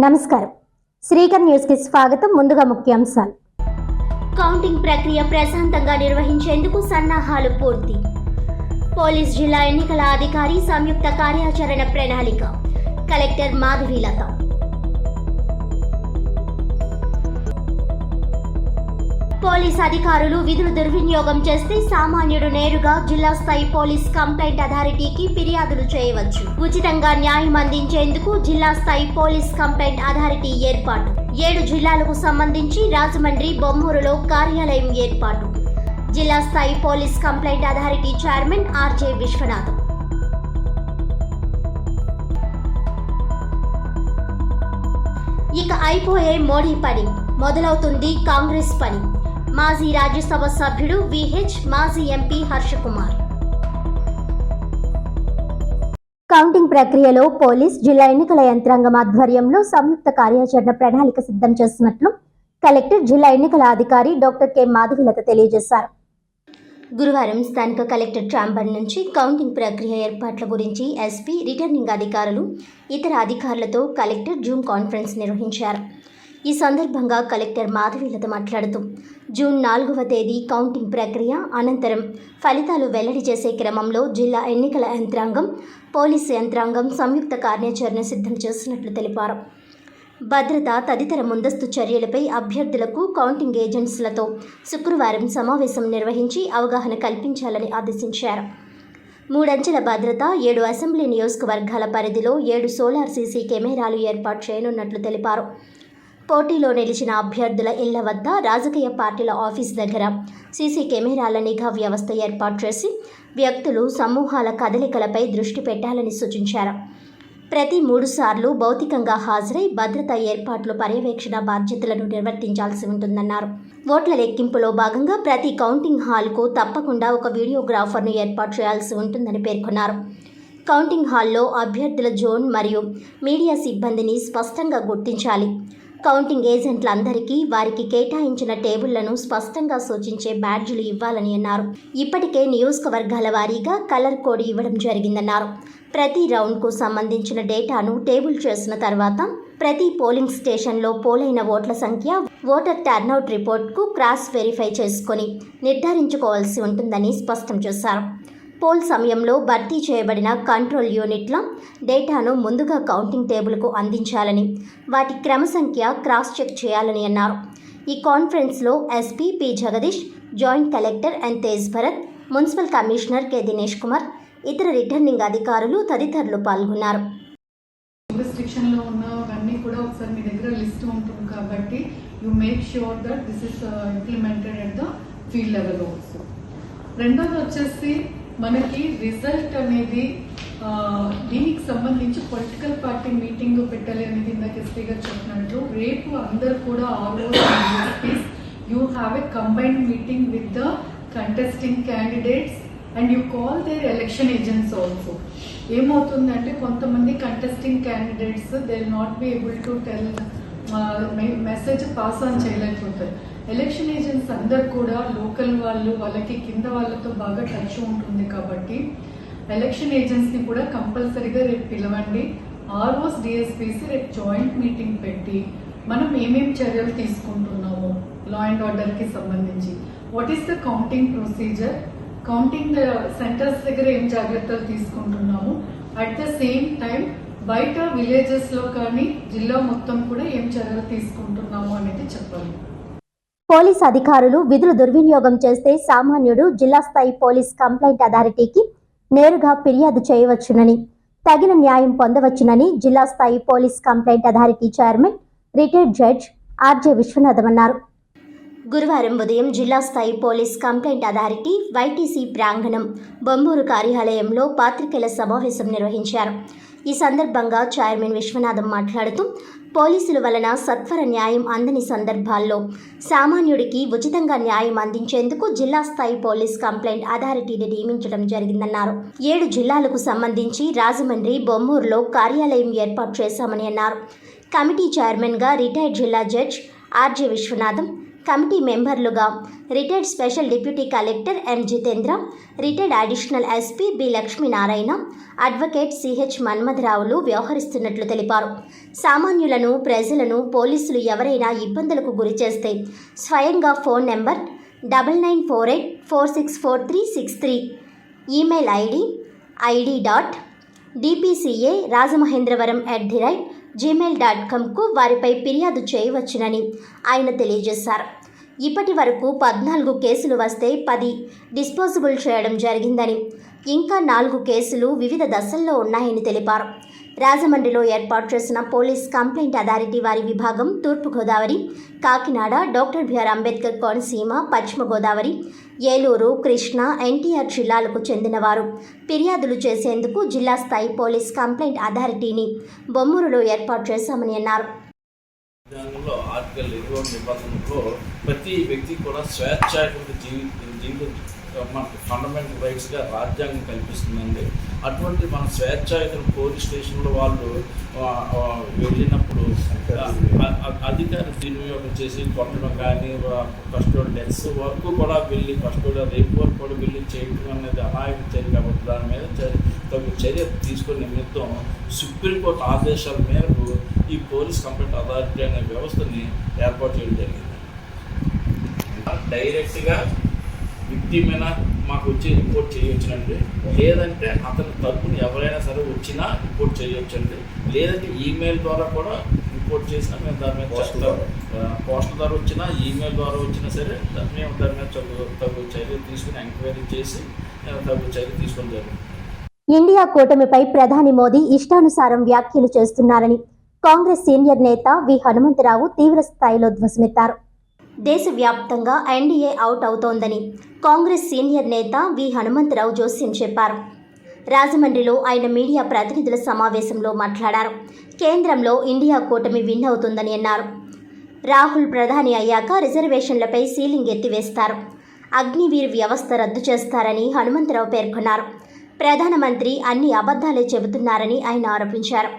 నమస్కారం. శ్రీకర్ న్యూస్ కి స్వాగతం. ముందుగా ముఖ్యాంశాలు. కౌంటింగ్ ప్రక్రియ ప్రశాంతంగా నిర్వహించేందుకు సన్నాహాలు పూర్తి. పోలీస్ జిల్లా ఎన్నికల అధికారి సంయుక్త కార్యాచరణ ప్రణాళిక. కలెక్టర్ మాధవీలత. పోలీస్ అధికారులు విధులు దుర్వినియోగం చేస్తే సామాన్యుడు నేరుగా జిల్లా స్థాయి పోలీస్ కంప్లైంట్ అథారిటీకి ఫిర్యాదులు చేయవచ్చు. ఉచితంగా న్యాయం అందించేందుకు జిల్లా స్థాయి పోలీస్ కంప్లైంట్ అథారిటీ ఏర్పాటు. 7 జిల్లాలకు సంబంధించి రాజమండ్రి, బొమ్మూరులో కార్యాలయం ఏర్పాటు. జిల్లా స్థాయి police complaint authority chairman RJ Viswanatham. ఇక అయిపోయే మోడీ పని, మొదలవుతుంది కాంగ్రెస్ పని. మాజీ రాజ్యసభ సభ్యుడు విహెచ్, మాజీ ఎంపీ హర్షకుమార్. కౌంటింగ్ ప్రక్రియలో పోలీస్, జిల్లా ఎన్నికల యంత్రాంగం ఆధ్వర్యంలో సంయుక్త కార్యాచరణ ప్రణాళిక సిద్ధం చేస్తున్నట్లు కలెక్టర్, జిల్లా ఎన్నికల అధికారి డాక్టర్ కె మాధవీలత తెలియజేశారు. గురువారం స్థానిక కలెక్టర్ ఛాంబర్ నుంచి కౌంటింగ్ ప్రక్రియ ఏర్పాట్ల గురించి ఎస్పీ, రిటర్నింగ్ అధికారులు, ఇతర అధికారులతో కలెక్టర్ జూమ్ కాన్ఫరెన్స్ నిర్వహించారు. ఈ సందర్భంగా కలెక్టర్ మాధవీలత మాట్లాడుతూ, జూన్ 4వ తేదీ కౌంటింగ్ ప్రక్రియ అనంతరం ఫలితాలు వెల్లడి చేసే క్రమంలో జిల్లా ఎన్నికల యంత్రాంగం, పోలీసు యంత్రాంగం సంయుక్త కార్యాచరణ సిద్ధం చేస్తున్నట్లు తెలిపారు. భద్రత తదితర ముందస్తు చర్యలపై అభ్యర్థులకు కౌంటింగ్ ఏజెంట్స్లతో శుక్రవారం సమావేశం నిర్వహించి అవగాహన కల్పించాలని ఆదేశించారు. 3 అంచెల భద్రత, 7 అసెంబ్లీ నియోజకవర్గాల పరిధిలో 7 సోలార్ సీసీ కెమెరాలు ఏర్పాటు చేయనున్నట్లు తెలిపారు. పోటీలో నిలిచిన అభ్యర్థుల ఇళ్ల వద్ద, రాజకీయ పార్టీల ఆఫీస్ దగ్గర సీసీ కెమెరాల నిఘా వ్యవస్థ ఏర్పాటు చేసి వ్యక్తులు, సమూహాల కదలికలపై దృష్టి పెట్టాలని సూచించారు. ప్రతి 3 సార్లు భౌతికంగా హాజరై భద్రతా ఏర్పాట్లు, పర్యవేక్షణ బాధ్యతలను నిర్వర్తించాల్సి ఉంటుందన్నారు. ఓట్ల లెక్కింపులో భాగంగా ప్రతి కౌంటింగ్ హాల్కు తప్పకుండా ఒక వీడియోగ్రాఫర్ను ఏర్పాటు చేయాల్సి ఉంటుందని పేర్కొన్నారు. కౌంటింగ్ హాల్లో అభ్యర్థుల జోన్ మరియు మీడియా సిబ్బందిని స్పష్టంగా గుర్తించాలి. కౌంటింగ్ ఏజెంట్లందరికీ వారికి కేటాయించిన టేబుళ్లను స్పష్టంగా సూచించే బ్యాడ్జీలు ఇవ్వాలని అన్నారు. ఇప్పటికే నియోజకవర్గాల వారీగా కలర్ కోడ్ ఇవ్వడం జరిగిందన్నారు. ప్రతి రౌండ్కు సంబంధించిన డేటాను టేబుల్ చేసిన తర్వాత ప్రతి పోలింగ్ స్టేషన్లో పోలైన ఓట్ల సంఖ్య, ఓటర్ టర్నౌట్ రిపోర్ట్కు క్రాస్ వెరిఫై చేసుకొని నిర్ధారించుకోవాల్సి ఉంటుందని స్పష్టం చేశారు. పోల్ సమయంలో భర్తీ చేయబడిన కంట్రోల్ యూనిట్ల డేటాను ముందుగా కౌంటింగ్ టేబుల్కు అందించాలని, వాటి క్రమ సంఖ్య క్రాస్ చెక్ చేయాలని అన్నారు. ఈ కాన్ఫరెన్స్లో SP P Jagadish, joint collector N Tej Bharat, municipal commissioner K Dinesh Kumar, ఇతర రిటర్నింగ్ అధికారులు తదితరులు పాల్గొన్నారు. రిస్ట్రిక్షన్లో ఉన్నవన్నీ కూడా ఒకసారి మీ దగ్గర లిస్ట్ ఉంటుంది కాబట్టి you make sure that this is implemented at the field level also. రెండోది వచ్చేసి మనకి రిజల్ట్ అనేది దీనికి సంబంధించి పొలిటికల్ పార్టీ మీటింగ్ పెట్టాలి అనేది ఇందాక ఎస్పీ గారు చెప్పినట్లు, రేపు అందరు కూడా you have a combined meeting with the contesting candidates and you call their election agents also. ఏమవుతుందంటే కొంతమంది contesting candidates they will not be able to tell message pass on చేయలేకపోతారు. ఎలక్షన్ ఏజెంట్స్ అందరు కూడా లోకల్ వాళ్ళు, వాళ్ళకి కింద వాళ్ళతో బాగా టచ్ ఉంటుంది కాబట్టి ఎలక్షన్ ఏజెంట్స్ని కూడా కంపల్సరీగా రేపు పిలవండి. ఆర్ఓస్, డిఎస్పీసీ రేపు జాయింట్ మీటింగ్ పెట్టి మనం ఏమేమి చర్యలు తీసుకుంటున్నాము లా అండ్ ఆర్డర్కి సంబంధించి, what is the counting procedure, counting centres దగ్గర ఏం జాగ్రత్తలు తీసుకుంటున్నాము, అట్ ద సేమ్ టైం బయట విలేజెస్లో కానీ జిల్లా మొత్తం కూడా ఏం చర్యలు తీసుకుంటున్నాము అనేది చెప్పాలి. పోలీస్ అధికారులు విధులు దుర్వినియోగం చేస్తే సామాన్యుడు జిల్లా స్థాయి పోలీస్ కంప్లైంట్ అథారిటీకి నేరుగా ఫిర్యాదు చేయవచ్చునని, తగిన న్యాయం పొందవచ్చునని జిల్లా స్థాయి police complaint authority chairman, retired judge RJ Viswanatham అన్నారు. గురువారం ఉదయం జిల్లా స్థాయి పోలీస్ కంప్లైంట్ అథారిటీ వైటీసీ ప్రాంగణం, బొమ్మూరు కార్యాలయంలో పాత్రికేయుల సమావేశం నిర్వహించారు. ఈ సందర్భంగా చైర్మన్ విశ్వనాథం మాట్లాడుతూ, పోలీసుల వలన సత్వర న్యాయం అందని సందర్భాల్లో సామాన్యుడికి ఉచితంగా న్యాయం అందించేందుకు జిల్లా స్థాయి పోలీస్ కంప్లైంట్ అథారిటీని నియమించడం జరిగిందన్నారు. 7 జిల్లాలకు సంబంధించి రాజమండ్రి, బొమ్మూరులో కార్యాలయం ఏర్పాటు చేశామని అన్నారు. కమిటీ చైర్మన్గా రిటైర్డ్ జిల్లా జడ్జ్ ఆర్జే విశ్వనాథం, కమిటీ మెంబర్లుగా retired special deputy collector M Jitendra, retired additional SP B Lakshminarayana, advocate CH మన్మథరావులు వ్యవహరిస్తున్నట్లు తెలిపారు. సామాన్యులను, ప్రజలను పోలీసులు ఎవరైనా ఇబ్బందులకు గురి చేస్తే స్వయంగా ఫోన్ నెంబర్ 9948464363, ఈమెయిల్ id.dpca.rajamahendravaram@gmail.comకు వారిపై ఫిర్యాదు చేయవచ్చునని ఆయన తెలియజేశారు. ఇప్పటి వరకు 14 కేసులు వస్తే 10 డిస్పోజబుల్ చేయడం జరిగిందని, ఇంకా 4 కేసులు వివిధ దశల్లో ఉన్నాయని తెలిపారు. రాజమండ్రిలో ఏర్పాటు చేసిన పోలీస్ కంప్లైంట్ అథారిటీ వారి విభాగం తూర్పుగోదావరి, కాకినాడ, డాక్టర్ బిఆర్ అంబేద్కర్ కోనసీమ, పశ్చిమ గోదావరి, ఏలూరు, కృష్ణా, ఎన్టీఆర్ జిల్లాలకు చెందినవారు ఫిర్యాదులు చేసేందుకు జిల్లా స్థాయి పోలీస్ కంప్లైంట్ అథారిటీని బొమ్మూరులో ఏర్పాటు చేశామని అన్నారు. దానిలో ఆర్టికల్ 21 నిబంధనలో ప్రతి వ్యక్తి కూడా స్వేచ్ఛాయుత జీవితం మనకి ఫండమెంటల్ రైట్స్గా రాజ్యాంగం కల్పిస్తుందండి. అటువంటి మన స్వేచ్ఛాయుత పోలీస్ స్టేషన్లో వాళ్ళు వెళ్ళినప్పుడు అధికారి దుర్వినియోగం చేసి కొట్టడం కానీ కస్టోడియల్ డెత్స్ వరకు కూడా వెళ్ళి కస్టోడియల్ రేపు వరకు కూడా వెళ్ళి చేయడం అనేది అనాయక చర్య కాబట్టి దాని మీద తగు చర్య తీసుకునే నిమిత్తం సుప్రీంకోర్టు ఆదేశాల మేరకు ఈ పోలీస్ కంప్లైంట్ అథారిటీ అనే వ్యవస్థని ఏర్పాటు చేయడం జరిగింది. డైరెక్ట్గా విక్టిమైన మాకు వచ్చి రిపోర్ట్ చేయొచ్చునండి, లేదంటే అతని తరపున ఎవరైనా సరే వచ్చినా రిపోర్ట్ చేయొచ్చండి, లేదంటే ఈమెయిల్ ద్వారా కూడా రిపోర్ట్ చేసినా మేము దాని మీద చేస్తాం. పోస్టల్ ద్వారా వచ్చినా ఈమెయిల్ ద్వారా వచ్చినా సరే మేము దాని మీద తగు చర్య తీసుకుని ఎంక్వైరీ చేసి తగు చర్య తీసుకొని జరిగింది. ఇండియా కూటమిపై ప్రధాని మోదీ ఇష్టానుసారం వ్యాఖ్యలు చేస్తున్నారని కాంగ్రెస్ సీనియర్ నేత వి హనుమంతరావు తీవ్ర స్థాయిలో ధ్వజమెత్తారు. దేశవ్యాప్తంగా ఎన్డీఏ అవుట్ అవుతోందని కాంగ్రెస్ సీనియర్ నేత వి హనుమంతరావు జోస్యం చెప్పారు. రాజమండ్రిలో ఆయన మీడియా ప్రతినిధుల సమావేశంలో మాట్లాడారు. కేంద్రంలో ఇండియా కూటమి విన్ అవుతుందని అన్నారు. రాహుల్ ప్రధాని అయ్యాక రిజర్వేషన్లపై సీలింగ్ ఎత్తివేస్తారు, అగ్నివీర్ వ్యవస్థ రద్దు చేస్తారని హనుమంతరావు పేర్కొన్నారు. ప్రధానమంత్రి అన్ని అబద్ధాలే చెబుతున్నారని ఆయన ఆరోపించారు.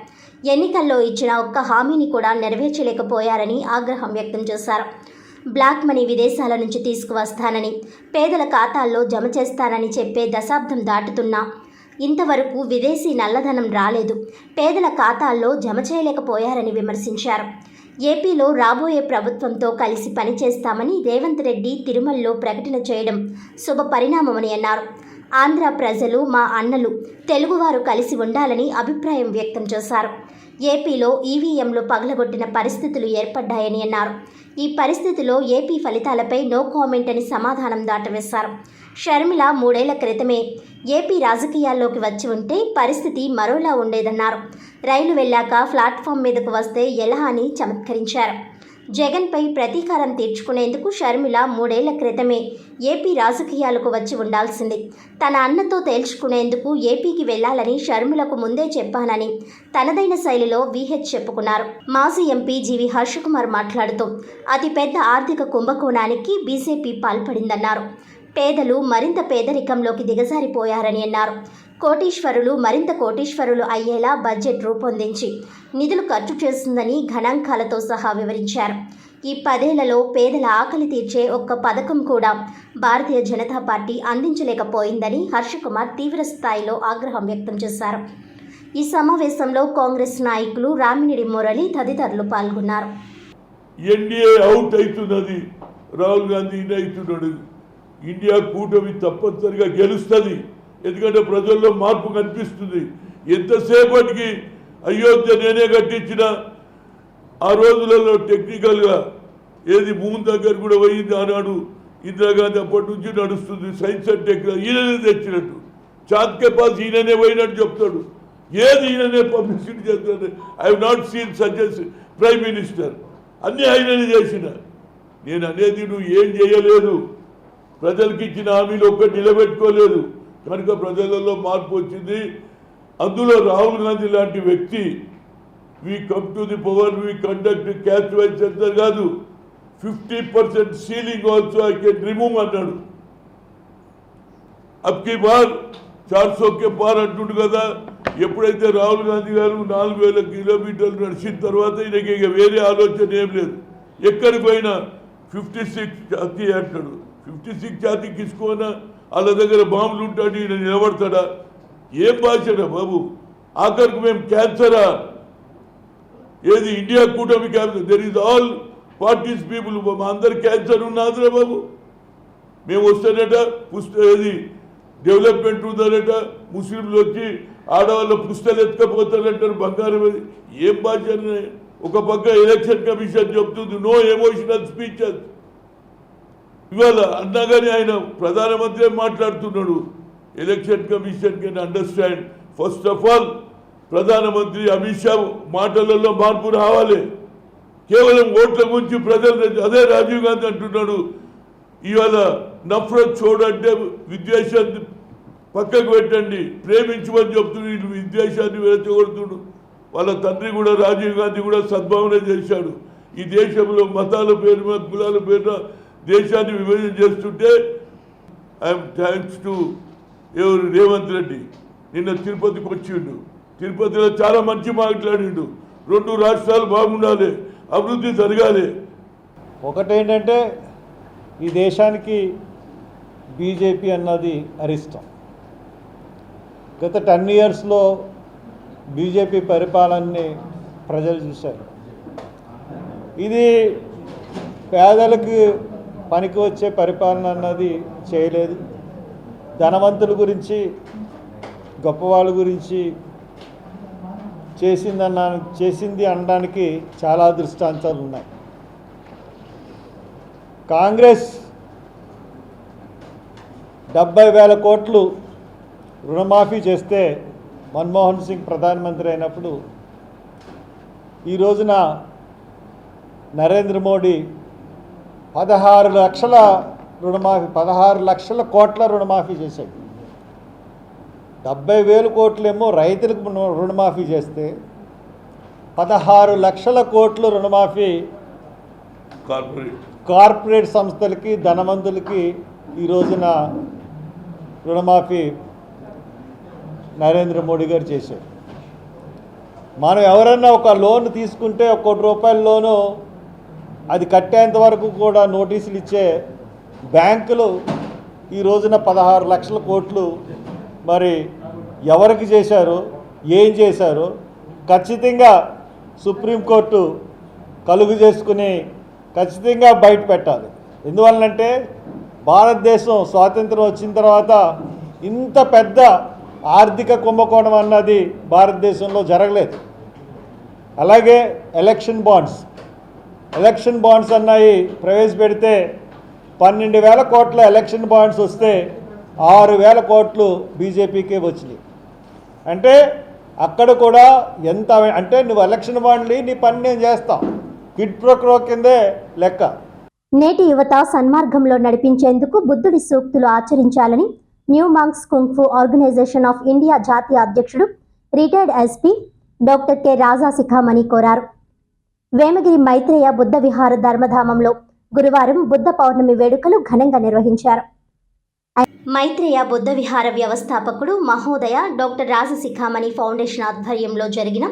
ఎన్నికల్లో ఇచ్చిన ఒక్క హామీని కూడా నెరవేర్చలేకపోయారని ఆగ్రహం వ్యక్తం చేశారు. బ్లాక్ మనీ విదేశాల నుంచి తీసుకువస్తానని, పేదల ఖాతాల్లో జమ చేస్తానని చెప్పే దశాబ్దం దాటుతున్నా ఇంతవరకు విదేశీ నల్లధనం రాలేదు, పేదల ఖాతాల్లో జమ చేయలేకపోయారని విమర్శించారు. ఏపీలో రాబోయే ప్రభుత్వంతో కలిసి పనిచేస్తామని రేవంత్ రెడ్డి తిరుమలలో ప్రకటన చేయడం శుభ పరిణామమని అన్నారు. ఆంధ్ర ప్రజలు మా అన్నలు, తెలుగువారు కలిసి ఉండాలని అభిప్రాయం వ్యక్తం చేశారు. ఏపీలో ఈవీఎంలు పగలగొట్టిన పరిస్థితులు ఏర్పడ్డాయని అన్నారు. ఈ పరిస్థితిలో ఏపీ ఫలితాలపై నో కామెంట్ అని సమాధానం దాటవేశారు. షర్మిల 3 ఏళ్ల క్రితమే ఏపీ రాజకీయాల్లోకి వచ్చి ఉంటే పరిస్థితి మరోలా ఉండేదన్నారు. రైలు వెళ్ళాక ప్లాట్ఫామ్ మీదకు వస్తే ఎలా అని చమత్కరించారు. జగన్పై ప్రతీకారం తీర్చుకునేందుకు షర్మిల 3 ఏళ్ల క్రితమే ఏపీ రాజకీయాలకు వచ్చి ఉండాల్సింది. తన అన్నతో తేల్చుకునేందుకు ఏపీకి వెళ్లాలని షర్మిలకు ముందే చెప్పానని తనదైన శైలిలో వీహెచ్ చెప్పుకున్నారు. మాజీ ఎంపీ జీవి హర్షకుమార్ మాట్లాడుతూ అతిపెద్ద ఆర్థిక కుంభకోణానికి బీజేపీ పాల్పడిందన్నారు. పేదలు మరింత పేదరికంలోకి దిగజారిపోయారని అన్నారు. కోటీశ్వరులు మరింత కోటీశ్వరులు అయ్యేలా బడ్జెట్ రూపొందించి నిధులు ఖర్చు చేస్తుందని గణాంకాలతో సహా వివరించారు. ఈ 10 ఏళ్లలో పేదల ఆకలి తీర్చే ఒక్క పథకం కూడా భారతీయ జనతా పార్టీ అందించలేకపోయిందని హర్షకుమార్ తీవ్ర స్థాయిలో ఆగ్రహం వ్యక్తం చేశారు. ఈ సమావేశంలో కాంగ్రెస్ నాయకులు రామినేని మురళి తదితరులు పాల్గొన్నారు. ఎన్డీఏ అవుట్ అవుతున్నది, రాహుల్ గాంధీ అవుతున్నాడు. ఇండియా కూటమి తప్పనిసరిగా గెలుస్తుంది, ఎందుకంటే ప్రజల్లో మార్పు కనిపిస్తుంది. ఎంతసేపటికి అయోధ్య నేనే కట్టించిన ఆ రోజులలో టెక్నికల్గా ఏది మూన్ దగ్గర కూడా పోయింది ఆనాడు ఇందిరాగాంధీ, అప్పటి నుంచి నడుస్తుంది సైన్స్ అండ్ టెక్నాలజీ. ఈయననే తెచ్చినట్టు చాంద్కే పాస్ ఈయననే పోయినట్టు చెప్తాడు, ఏది ఈయననే పబ్లిసిటీ చేస్తాడు. I have not seen such as prime minister, అన్నీ ఆయననే చేసిన. నేను అనేది నువ్వు ఏం చేయలేదు, ప్రజలకు ఇచ్చిన హామీలు ఒక్కటి నిలబెట్టుకోలేదు, కనుక ప్రజలలో మార్పు వచ్చింది. అందులో రాహుల్ గాంధీ లాంటి వ్యక్తి we come to the power, we conduct caste wise centre కాదు, 50% ceiling also I can remove అన్నాడు. అబ్కి బార్ 400 కే పార్ అంటుండు కదా. ఎప్పుడైతే రాహుల్ గాంధీ గారు 4000 కిలోమీటర్లు నడిచిన తర్వాత ఈయనకి ఇక వేరే ఆలోచన ఏం లేదు. ఎక్కడికి పోయినా 56 జాతి అంటాడు. 56 జాతికి తీసుకోనా వాళ్ళ దగ్గర బాంబులు ఉంటాడు, ఈయన నిలబడతాడా? ఏం భాషరా బాబు? ఆఖరికి మేము క్యాన్సరా? ఏది ఇండియా కూటమి cancer? There is all parties people. మా అందరు క్యాన్సర్ ఉన్నదిరా బాబు. మేము వస్తానట ఏది డెవలప్మెంట్ ఉందనట, ముస్లింలు వచ్చి ఆడవాళ్ళ పుస్తలు ఎత్తుకపోతారంటారు, బంగారం. అది ఏం భాష? ఒక పక్క ఎలక్షన్ కమిషన్ చెప్తుంది నో ఎమోషనల్ స్పీచెస్. ఇవాళ అన్నా కానీ ఆయన ప్రధానమంత్రి మాట్లాడుతున్నాడు. Election commission can understand. First of all ప్రధానమంత్రి అమిత్ షా మాటలలో మార్పు రావాలి. కేవలం ఓట్ల గురించి ప్రజలు, అదే రాజీవ్ గాంధీ అంటున్నాడు ఇవాళ నఫరత్ చూడంటే విద్వేషాన్ని పక్కకు పెట్టండి, ప్రేమించమని చెప్తున్నాడు. విద్వేషాన్ని వెలచగొడుతుడు. వాళ్ళ తండ్రి కూడా రాజీవ్ గాంధీ కూడా సద్భావన చేశాడు. ఈ దేశంలో మతాల పేరు మీద, కులాల పేరున దేశాన్ని విభజన చేస్తుంటే ఐఎమ్ థ్యాంక్స్ టు ఎవరు రేవంత్ రెడ్డి. నిన్న తిరుపతికి వచ్చిండు. తిరుపతిలో చాలా మంచి మాట్లాడిండు. 2 రాష్ట్రాలు బాగుండాలి, అభివృద్ధి జరగాలి. ఒకటేంటంటే ఈ దేశానికి బీజేపీ అన్నది అరిష్టం. గత 10 ఇయర్స్లో బీజేపీ పరిపాలనని ప్రజలు చూశారు. ఇది పేదలకు పనికి వచ్చే పరిపాలన అన్నది చేయలేదు. ధనవంతుల గురించి, గొప్పవాళ్ళ గురించి చేసింది అనడానికి చాలా దృష్టాంతాలు ఉన్నాయి. కాంగ్రెస్ 70,000 కోట్లు రుణమాఫీ చేస్తే మన్మోహన్ సింగ్ ప్రధానమంత్రి అయినప్పుడు, ఈ రోజున నరేంద్ర మోడీ 16 లక్షల రుణమాఫీ, 16 లక్షల కోట్ల రుణమాఫీ చేశాడు. 70,000 కోట్లేమో రైతులకు రుణమాఫీ చేస్తే 16 లక్షల కోట్లు రుణమాఫీ కార్పొరేట్ సంస్థలకి, ధనవంతులకి ఈ రోజున రుణమాఫీ నరేంద్ర మోడీ గారు చేశారు. మనం ఎవరన్నా ఒక లోన్ తీసుకుంటే 1 కోటి రూపాయల లోను అది కట్టేంత వరకు కూడా నోటీసులు ఇచ్చే బ్యాంకులు ఈ రోజున 16 లక్షల కోట్లు మరి ఎవరికి చేశారు, ఏం చేశారు ఖచ్చితంగా సుప్రీంకోర్టు కలుగు చేసుకుని ఖచ్చితంగా బయట పెట్టాలి. ఎందువల్లంటే భారతదేశం స్వాతంత్రం వచ్చిన తర్వాత ఇంత పెద్ద ఆర్థిక కుంభకోణం అన్నది భారతదేశంలో జరగలేదు. అలాగే ఎలక్షన్ బాండ్స్ అన్నాయి ప్రవేశపెడితే 12,000 కోట్ల ఎలక్షన్ బాండ్స్ వస్తే 6,000 కోట్లు బీజేపీకే వచ్చినాయి. అంటే అక్కడ కూడా ఎంత అంటే నువ్వు ఎలక్షన్ బాండ్లు నీ పని నేను చేస్తాం, క్విడ్ ప్రో క్వో కిందే లెక్క. నేటి యువత సన్మార్గంలో నడిపించేందుకు బుద్ధుడి సూక్తులు ఆచరించాలని new monks kung fu organisation of India జాతీయ అధ్యక్షుడు retired SP doctor K Raja Sikhamani కోరారు. వేమగిరి మైత్రేయ బుద్ధ విహార ధర్మధామంలో గురువారం బుద్ధ పౌర్ణమి వేడుకలు ఘనంగా నిర్వహించారు. మైత్రేయ బుద్ధ విహార వ్యవస్థాపకుడు మహోదయ డాక్టర్ రాజశిఖామణి ఫౌండేషన్ ఆధ్వర్యంలో జరిగిన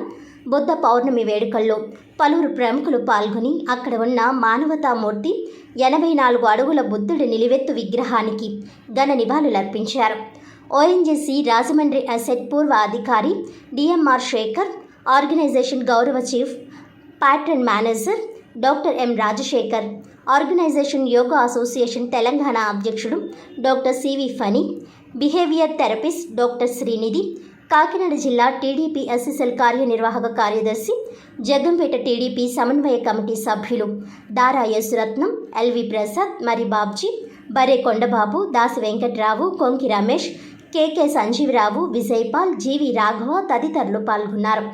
బుద్ధ పౌర్ణమి వేడుకల్లో పలువురు ప్రముఖులు పాల్గొని అక్కడ ఉన్న మానవతామూర్తి 84 అడుగుల బుద్ధుడి నిలువెత్తు విగ్రహానికి ఘన నివాళులర్పించారు. ఓఎన్జీసీ రాజమండ్రి అసెట్ పూర్వ అధికారి డిఎంఆర్ శేఖర్, ఆర్గనైజేషన్ గౌరవ chief patron manager doctor M Rajasekhar, organisation yoga association Telangana అధ్యక్షుడు doctor CV Phani, behaviour therapist doctor Srinidhi, Kakinada జిల్లా టీడీపీ ఎస్ఎస్ఎల్ కార్యనిర్వాహక కార్యదర్శి, జగ్గంపేట టీడీపీ సమన్వయ కమిటీ సభ్యులు దారా యశ్రత్నం, ఎల్వి ప్రసాద్, మరి బాబ్జీ, బరే కొండబాబు, దాసి వెంకట్రావు, కొంకి రమేష్, కేకే సంజీవరావు, విజయపాల్, జీవి రాఘవ తదితరులు పాల్గొన్నారు.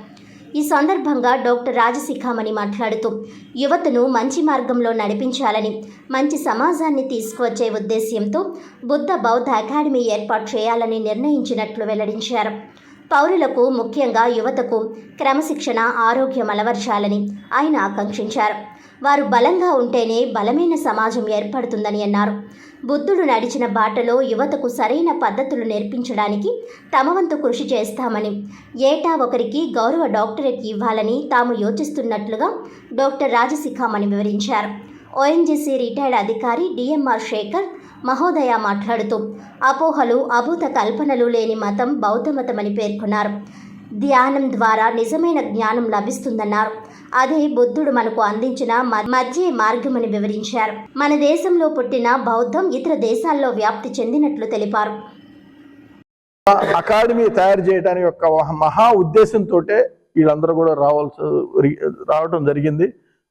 ఈ సందర్భంగా డాక్టర్ రాజశిఖామణి మాట్లాడుతూ యువతను మంచి మార్గంలో నడిపించాలని, మంచి సమాజాన్ని తీసుకువచ్చే ఉద్దేశ్యంతో బుద్ధ బౌద్ధ అకాడమీ ఏర్పాటు చేయాలని నిర్ణయించినట్లు వెల్లడించారు. పౌరులకు ముఖ్యంగా యువతకు క్రమశిక్షణ, ఆరోగ్యం అలవర్చాలని ఆయన ఆకాంక్షించారు. వారు బలంగా ఉంటేనే బలమైన సమాజం ఏర్పడుతుందని అన్నారు. బుద్ధుడు నడిచిన బాటలో యువతకు సరైన పద్ధతులు నేర్పించడానికి తమ వంతు కృషి చేస్తామని, ఏటా ఒకరికి గౌరవ డాక్టరేట్ ఇవ్వాలని తాము యోచిస్తున్నట్లుగా డాక్టర్ రాజశిఖామణి వివరించారు. ఓఎన్జీసీ రిటైర్డ్ అధికారి డిఎంఆర్ శేఖర్ మహోదయ మాట్లాడుతూ అపోహలు అభూత కల్పనలు లేని మతం బౌద్ధ మతమని పేర్కొన్నారు. ధ్యానం ద్వారా నిజమైన జ్ఞానం లభిస్తుందన్నారు. అదే బుద్ధుడు మనకు అందించిన మధ్య మార్గమని వివరించారు. మన దేశంలో పుట్టిన బౌద్ధం ఇతర దేశాల్లో వ్యాప్తి చెందినట్లు తెలిపారు. అకాడమీ తయారు చేయడానికి ఒక మహా ఉద్దేశంతో వీళ్ళందరూ కూడా రావడం జరిగింది.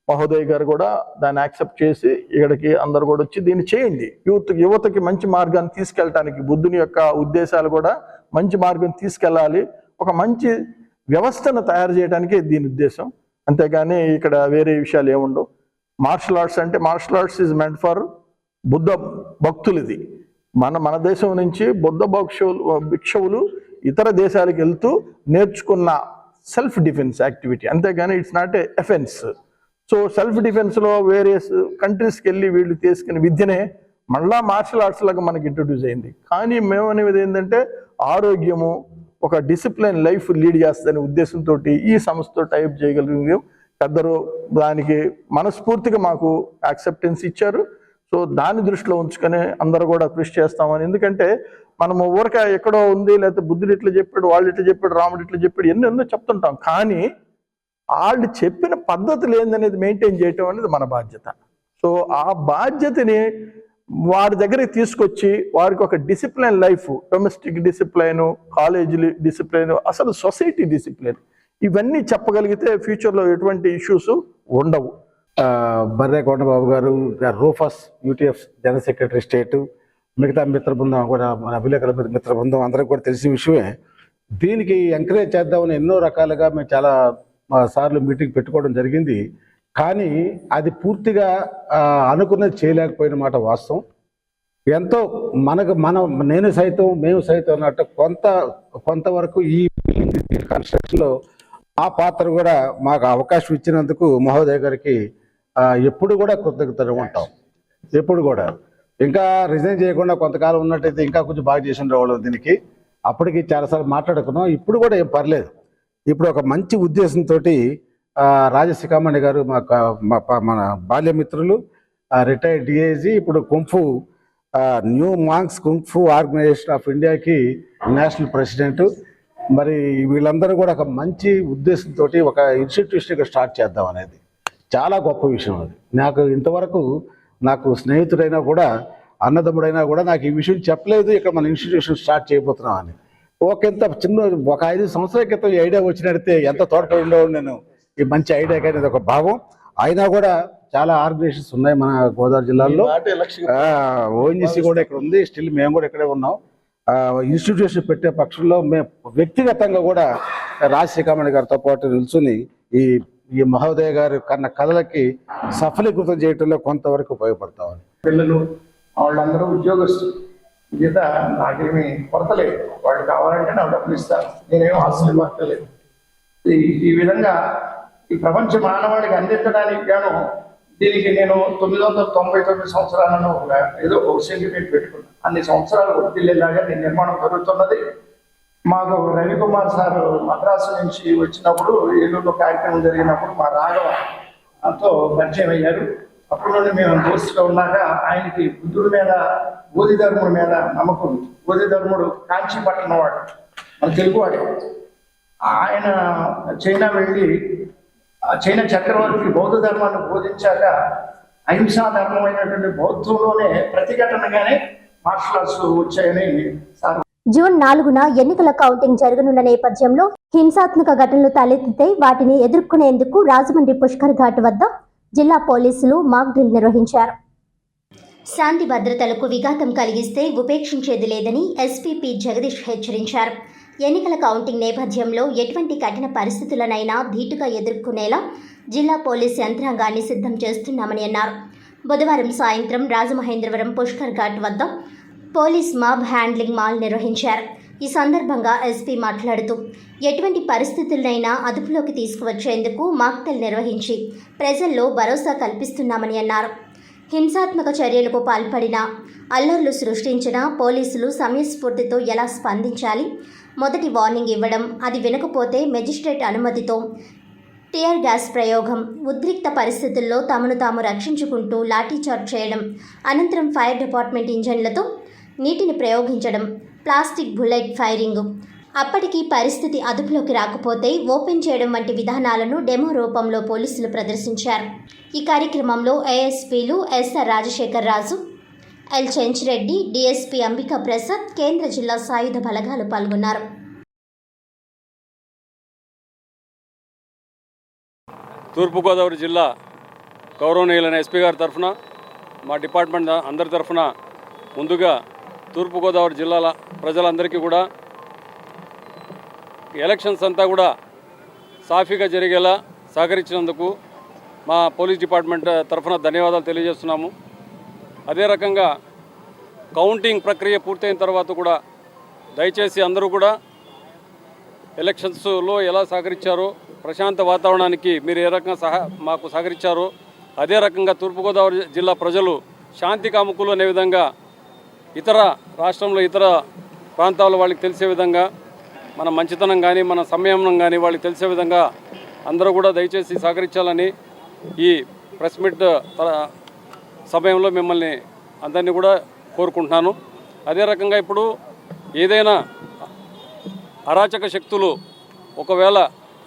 మహోదయ్ గారు కూడా దాన్ని యాక్సెప్ట్ చేసి ఇక్కడికి అందరూ కూడా వచ్చి దీన్ని చేయండి, యువతకి మంచి మార్గాన్ని తీసుకెళ్ళటానికి, బుద్ధుని యొక్క ఉద్దేశాలు కూడా మంచి మార్గం తీసుకెళ్ళాలి, ఒక మంచి వ్యవస్థను తయారు చేయడానికి దీని ఉద్దేశం. అంతేగాని ఇక్కడ వేరే విషయాలు ఏముండవు. మార్షల్ ఆర్ట్స్ అంటే martial arts is meant for Buddha భక్తులు. ఇది మన దేశం నుంచి బుద్ధ భిక్షువులు ఇతర దేశాలకు వెళ్తూ నేర్చుకున్న సెల్ఫ్ డిఫెన్స్ యాక్టివిటీ, అంతేగాని it's not a offence. So self డిఫెన్స్లో వేరియస్ కంట్రీస్కి వెళ్ళి వీళ్ళు తీసుకునే విద్యనే మళ్ళా మార్షల్ ఆర్ట్స్ లాగా మనకి ఇంట్రొడ్యూస్ అయింది. కానీ మేము అనేది ఏంటంటే ఆరోగ్యము, ఒక డిసిప్లిన్ లైఫ్ లీడ్ చేస్తుందనే ఉద్దేశంతో ఈ సంస్థతో టైప్ చేయగలిగాం. పెద్దలు దానికి మనస్ఫూర్తిగా మాకు యాక్సెప్టెన్స్ ఇచ్చారు. సో దాన్ని దృష్టిలో ఉంచుకొని అందరూ కూడా కృషి చేస్తామని. ఎందుకంటే మనము ఊరక ఎక్కడో ఉంది, లేకపోతే బుద్ధుడు ఇట్లా చెప్పాడు, వాళ్ళు ఇట్లా చెప్పాడు, రాముడు ఇట్లా చెప్పాడు, ఎన్నెన్నో చెప్తుంటాం. కానీ వాళ్ళు చెప్పిన పద్ధతులు ఏందనేది మెయింటైన్ చేయటం అనేది మన బాధ్యత. సో ఆ బాధ్యతని వారి దగ్గరికి తీసుకొచ్చి వారికి ఒక discipline life, domestic discipline, college discipline, అసలు సొసైటీ డిసిప్లిన్, ఇవన్నీ చెప్పగలిగితే ఫ్యూచర్లో ఎటువంటి ఇష్యూస్ ఉండవు. బర్రే కొండబాబు గారు, రూఫస్ యూటీఎఫ్ జనరల్ సెక్రటరీ స్టేటు, మిగతా మిత్ర బృందం కూడా, మన విలేకరుల మిత్ర బృందం అందరికి కూడా తెలిసిన విషయమే. దీనికి ఎంకరేజ్ చేద్దామని ఎన్నో రకాలుగా మేము చాలా సార్లు మీటింగ్ పెట్టుకోవడం జరిగింది. కానీ అది పూర్తిగా అనుకున్నది చేయలేకపోయిన మాట వాస్తవం. ఎంతో మేము సైతం అన్నట్టు కొంతవరకు ఈ కన్స్ట్రక్షన్లో ఆ పాత్ర కూడా మాకు అవకాశం ఇచ్చినందుకు మహోదయ్ గారికి ఎప్పుడు కూడా కృతజ్ఞతలు ఉంటాం. ఎప్పుడు కూడా ఇంకా రిజైన్ చేయకుండా కొంతకాలం ఉన్నట్టయితే ఇంకా కొంచెం బాగా చేసి ఉండేవాళ్ళం. దీనికి అప్పటికి చాలాసార్లు మాట్లాడుకున్నాం. ఇప్పుడు కూడా ఏం పర్లేదు. ఇప్పుడు ఒక మంచి ఉద్దేశంతో రాజశేఖమణి గారు మన బాల్యమిత్రులు, రిటైర్డ్ డిఐజీ, ఇప్పుడు kung fu new monks kung fu organisation of ఇండియాకి నేషనల్ ప్రెసిడెంట్. మరి వీళ్ళందరూ కూడా ఒక మంచి ఉద్దేశంతో ఒక ఇన్స్టిట్యూషన్గా స్టార్ట్ చేద్దాం అనేది చాలా గొప్ప విషయం. అది నాకు ఇంతవరకు నాకు స్నేహితుడైనా కూడా, అన్నదమ్ముడైనా కూడా నాకు ఈ విషయం చెప్పలేదు, ఇక్కడ మన ఇన్స్టిట్యూషన్ స్టార్ట్ చేయబోతున్నాం అని. ఒక 5 సంవత్సరాల క్రితం ఈ ఐడియా వచ్చినడితే ఎంత తోడ్పడి ఉండేవాడు నేను ఈ మంచి ఐడియా. కానీ ఇది ఒక భావం. అయినా కూడా చాలా ఆర్గనైజేషన్స్ ఉన్నాయి మన గోదావరి జిల్లాలో. ఓఎన్జీసీ కూడా ఇక్కడ ఉంది, స్టిల్ మేము కూడా ఇక్కడే ఉన్నాం. ఇన్స్టిట్యూషన్ పెట్టే పక్షంలో మేము వ్యక్తిగతంగా కూడా రాజశేఖమణి గారితో పాటు నిల్చుని ఈ మహోదయ గారు కన్న కథలకి సఫలీకృతం చేయడంలో కొంతవరకు ఉపయోగపడతామని. పిల్లలు వాళ్ళందరూ ఉద్యోగస్తులు, గీత నాకేమీ కొరత లేదు. వాళ్ళు కావాలంటే నాకు డబ్బులు ఇస్తారు, నేనేమో ఆస్తులు పట్టలేదు. ఈ విధంగా ఈ ప్రపంచ మానవాళికి అందించడానికి గాను దీనికి నేను 999 సంవత్సరాలను ఏదో ఒక సర్టిఫికేట్ పెట్టుకున్నాను. అన్ని సంవత్సరాలు వర్తిల్లేలాగా దీని నిర్మాణం జరుగుతున్నది. మాకు రవికుమార్ సార్ మద్రాసు నుంచి వచ్చినప్పుడు, ఏలూరులో కార్యక్రమం జరిగినప్పుడు మా రాఘవతో పరిచయం అయ్యారు. అప్పటి నుండి మేము దోస్తుగా ఉన్నాక ఆయనకి బుద్ధుడి మీద, బోధి ధర్ముడి మీద నమ్మకం. బోధి ధర్ముడు కాంచీపట్నం వాడు, మన తెలుగువాడు. ఆయన చైనా వెళ్ళి చైనా చక్రవర్తి బౌద్ధ ధర్మాన్ని బోధించాక అహింసా ధర్మమైనటువంటి బౌద్ధంలోనే ప్రతిఘటనగానే మార్షల్ ఆర్ట్స్ వచ్చాయని సార్. జూన్ 4న ఎన్నికల కౌంటింగ్ జరగనున్న నేపథ్యంలో హింసాత్మక ఘటనలు తలెత్తితే వాటిని ఎదుర్కొనేందుకు రాజమండ్రి పుష్కర్ ఘాట్ వద్ద జిల్లా పోలీసులు మాక్ డ్రిల్ నిర్వహించారు. శాంతి భద్రతలకు విఘాతం కలిగిస్తే ఉపేక్షించేది లేదని ఎస్పీ జగదీష్ హెచ్చరించారు. ఎన్నికల కౌంటింగ్ నేపథ్యంలో ఎటువంటి కఠిన పరిస్థితులనైనా ధీటుగా ఎదుర్కొనేలా జిల్లా పోలీస్ యంత్రాంగాన్ని సిద్ధం చేస్తున్నామని అన్నారు. బుధవారం సాయంత్రం రాజమహేంద్రవరం పుష్కర్ ఘాట్ వద్ద పోలీస్ మాబ్ హ్యాండ్లింగ్ మాల్ నిర్వహించారు. ఈ సందర్భంగా ఎస్పీ మాట్లాడుతూ ఎటువంటి పరిస్థితులనైనా అదుపులోకి తీసుకువచ్చేందుకు మాక్టెల్ నిర్వహించి ప్రజల్లో భరోసా కల్పిస్తున్నామని అన్నారు. హింసాత్మక చర్యలకు పాల్పడిన, అల్లర్లు సృష్టించిన పోలీసులు సమయస్ఫూర్తితో ఎలా స్పందించాలి, మొదటి వార్నింగ్ ఇవ్వడం, అది వినకపోతే మెజిస్ట్రేట్ అనుమతితో టియర్ గ్యాస్ ప్రయోగం, ఉద్రిక్త పరిస్థితుల్లో తమను తాము రక్షించుకుంటూ లాఠీచార్జ్ చేయడం, అనంతరం ఫైర్ డిపార్ట్మెంట్ ఇంజన్లతో నీటిని ప్రయోగించడం, ప్లాస్టిక్ బుల్లెట్ ఫైరింగ్, అప్పటికి పరిస్థితి అదుపులోకి రాకపోతే ఓపెన్ చేయడం వంటి విధానాలను డెమో రూపంలో పోలీసులు ప్రదర్శించారు. ఈ కార్యక్రమంలో ఏఎస్పీలు ఎస్ఆర్ రాజశేఖర్ రాజు, ఎల్ చెంచిరెడ్డి, డీఎస్పీ అంబికా ప్రసాద్, కేంద్ర జిల్లా సాయుధ బలగాలు పాల్గొన్నారు. తూర్పుగోదావరి జిల్లా గౌరవనీయులైన ఎస్పీ గారి తరఫున, మా డిపార్ట్మెంట్ అందరి తరఫున ముందుగా తూర్పుగోదావరి జిల్లాల ప్రజలందరికీ కూడా ఎలక్షన్స్ అంతా కూడా సాఫీగా జరిగేలా సహకరించినందుకు మా పోలీస్ డిపార్ట్మెంట్ తరఫున ధన్యవాదాలు తెలియజేస్తున్నాము. అదే రకంగా కౌంటింగ్ ప్రక్రియ పూర్తయిన తర్వాత కూడా దయచేసి అందరూ కూడా ఎలక్షన్స్లో ఎలా సహకరించారో, ప్రశాంత వాతావరణానికి మీరు ఏ రకంగా మాకు సహకరించారో అదే రకంగా తూర్పుగోదావరి జిల్లా ప్రజలు శాంతి కాముకులు అనే విధంగా ఇతర రాష్ట్రంలో ఇతర ప్రాంతాల వాళ్ళకి తెలిసే విధంగా మన మంచితనం కానీ మన సంయమనం కానీ వాళ్ళకి తెలిసే విధంగా అందరూ కూడా దయచేసి సహకరించాలని ఈ ప్రెస్ మీట్ సమయంలో మిమ్మల్ని అందరినీ కూడా కోరుకుంటున్నాను. అదే రకంగా ఇప్పుడు ఏదైనా అరాచక శక్తులు ఒకవేళ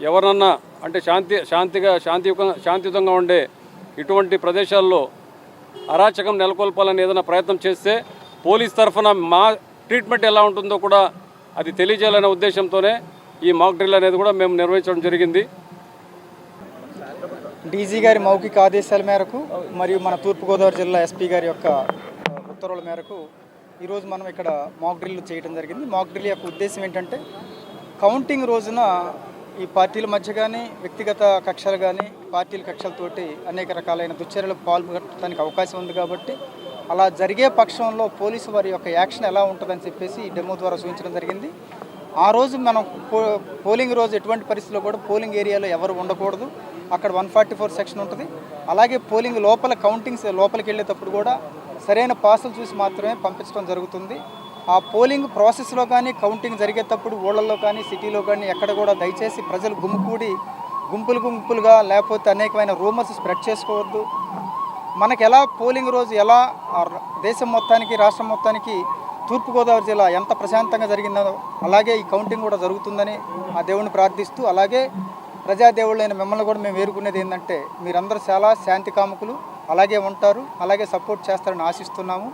ఎవరన్నా అంటే శాంతియుతంగా ఉండే ఇటువంటి ప్రదేశాల్లో అరాచకం నెలకొల్పాలని ఏదైనా ప్రయత్నం చేస్తే పోలీస్ తరఫున మా ట్రీట్మెంట్ ఎలా ఉంటుందో కూడా అది తెలియజేయాలనే ఉద్దేశంతోనే ఈ మాక్ డ్రిల్ అనేది కూడా మేము నిర్వహించడం జరిగింది. డీజీ గారి మౌఖిక ఆదేశాల మేరకు మరియు మన తూర్పుగోదావరి జిల్లా ఎస్పీ గారి యొక్క ఉత్తర్వుల మేరకు ఈరోజు మనం ఇక్కడ మాక్ డ్రిల్ చేయడం జరిగింది. మాక్ డ్రిల్ యొక్క ఉద్దేశం ఏంటంటే కౌంటింగ్ రోజున ఈ పార్టీల మధ్య కానీ వ్యక్తిగత కక్షలు కానీ పార్టీల కక్షలతోటి అనేక రకాలైన దుశ్చర్యలకు పాల్గొనడానికి అవకాశం ఉంది కాబట్టి అలా జరిగే పక్షంలో పోలీసు వారి యొక్క యాక్షన్ ఎలా ఉంటుందని చెప్పేసి ఈ డెమో ద్వారా సూచించడం జరిగింది. ఆ రోజు మనం పోలింగ్ రోజు ఎటువంటి పరిస్థితుల్లో కూడా పోలింగ్ ఏరియాలో ఎవరు ఉండకూడదు, అక్కడ 144 సెక్షన్ ఉంటుంది. అలాగే పోలింగ్ లోపల కౌంటింగ్స్ లోపలికి వెళ్ళేటప్పుడు కూడా సరైన పాసులు చూసి మాత్రమే పంపించడం జరుగుతుంది. ఆ పోలింగ్ ప్రాసెస్లో కానీ కౌంటింగ్ జరిగేటప్పుడు ఊళ్ళల్లో కానీ సిటీలో కానీ ఎక్కడ కూడా దయచేసి ప్రజలు గుమికూడి గుంపులుగా లేకపోతే అనేకమైన రూమర్స్ స్ప్రెడ్ చేసుకోవద్దు. మనకి ఎలా పోలింగ్ రోజు ఎలా దేశం మొత్తానికి రాష్ట్రం మొత్తానికి తూర్పుగోదావరి జిల్లా ఎంత ప్రశాంతంగా జరిగిందో అలాగే ఈ కౌంటింగ్ కూడా జరుగుతుందని ఆ దేవుడిని ప్రార్థిస్తూ, అలాగే ప్రజాదేవుళ్ళైన మిమ్మల్ని కూడా మేము వేరుకునేది ఏంటంటే మీరందరూ చాలా శాంతి కాముకులు అలాగే ఉంటారు, అలాగే సపోర్ట్ చేస్తారని ఆశిస్తున్నాము.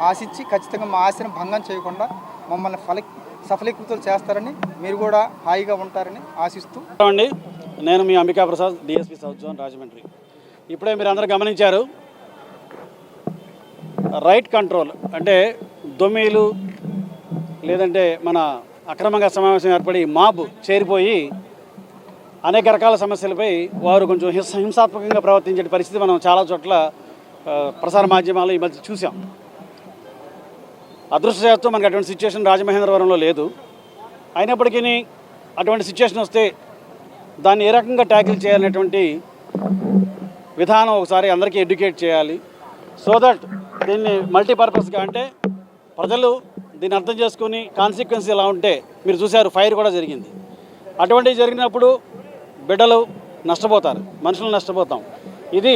ఆశించి ఖచ్చితంగా మా ఆశను భంగం చేయకుండా మమ్మల్ని సఫలీకృతులు చేస్తారని, మీరు కూడా హాయిగా ఉంటారని ఆశిస్తూ. నేను మీ Ambika Prasad, DSP south zone, Rajahmundry. ఇప్పుడే మీరు అందరూ గమనించారు, రైట్ కంట్రోల్ అంటే దొమ్మీలు లేదంటే మన అక్రమంగా సమావేశం ఏర్పడి మాబ్ చేరిపోయి అనేక రకాల సమస్యలపై వారు కొంచెం హింసాత్మకంగా ప్రవర్తించే పరిస్థితి మనం చాలా చోట్ల ప్రసార మాధ్యమాలు ఈ మధ్య చూసాం. అదృష్టశాత్తు మనకు అటువంటి సిచ్యువేషన్ రాజమహేంద్రవరంలో లేదు. అయినప్పటికీ అటువంటి సిచ్యువేషన్ వస్తే దాన్ని ఏ రకంగా ట్యాకిల్ చేయాలనేటువంటి విధానం ఒకసారి అందరికీ ఎడ్యుకేట్ చేయాలి. సో దట్ దీన్ని మల్టీపర్పస్గా అంటే ప్రజలు దీన్ని అర్థం చేసుకుని కాన్సిక్వెన్స్ ఎలా ఉంటే మీరు చూశారు, ఫైర్ కూడా జరిగింది. అటువంటివి జరిగినప్పుడు బిడ్డలు నష్టపోతారు, మనుషులు నష్టపోతాం. ఇది